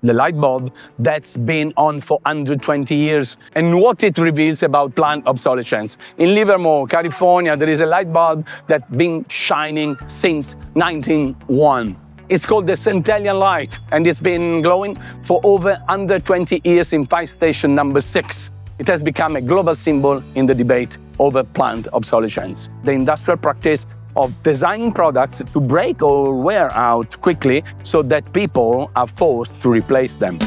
the light bulb that's been on for 120 years, and what it reveals about plant obsolescence. In Livermore, California, there is a light bulb that's been shining since 1901. It's called the Centennial Light, and it's been glowing for over 120 years in fire station number 6. It has become a global symbol in the debate over plant obsolescence. The industrial practice of designing products to break or wear out quickly so that people are forced to replace them.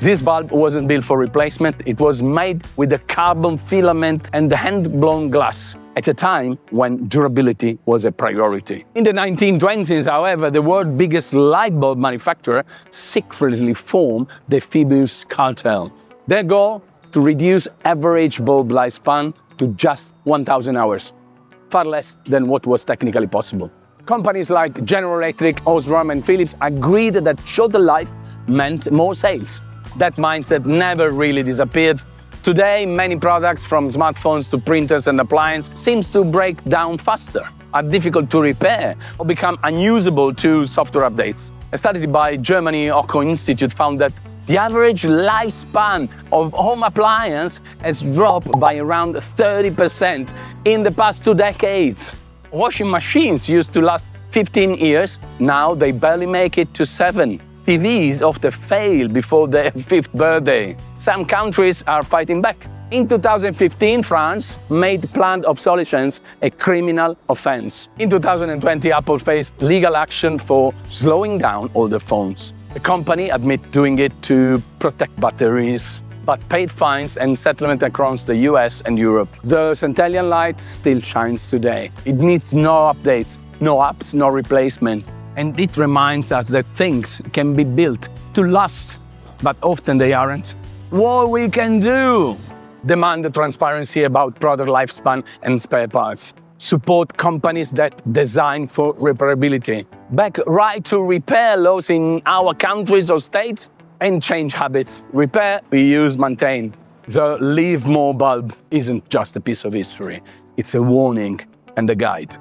This bulb wasn't built for replacement. It was made with the carbon filament and the hand-blown glass at a time when durability was a priority. In the 1920s, however, the world's biggest light bulb manufacturer secretly formed the Phoebus cartel. Their goal? To reduce average bulb lifespan to just 1,000 hours, far less than what was technically possible. Companies like General Electric, Osram and Philips agreed that shorter life meant more sales. That mindset never really disappeared. Today, many products from smartphones to printers and appliances seems to break down faster, are difficult to repair, or become unusable to software updates. A study by Germany Oko Institute found that the average lifespan of home appliance has dropped by around 30% in the past 2 decades. Washing machines used to last 15 years, now they barely make it to 7. TVs often fail before their 5th birthday. Some countries are fighting back. In 2015, France made plant obsolescence a criminal offense. In 2020, Apple faced legal action for slowing down older phones. The company admitted doing it to protect batteries, but paid fines and settlement across the US and Europe. The Centennial Light still shines today. It needs no updates, no apps, no replacement. And it reminds us that things can be built to last, but often they aren't. What we can do? Demand transparency about product lifespan and spare parts. Support companies that design for repairability. Back right to repair laws in our countries or states, and change habits. Repair, reuse, maintain. The Livermore bulb isn't just a piece of history. It's a warning and a guide.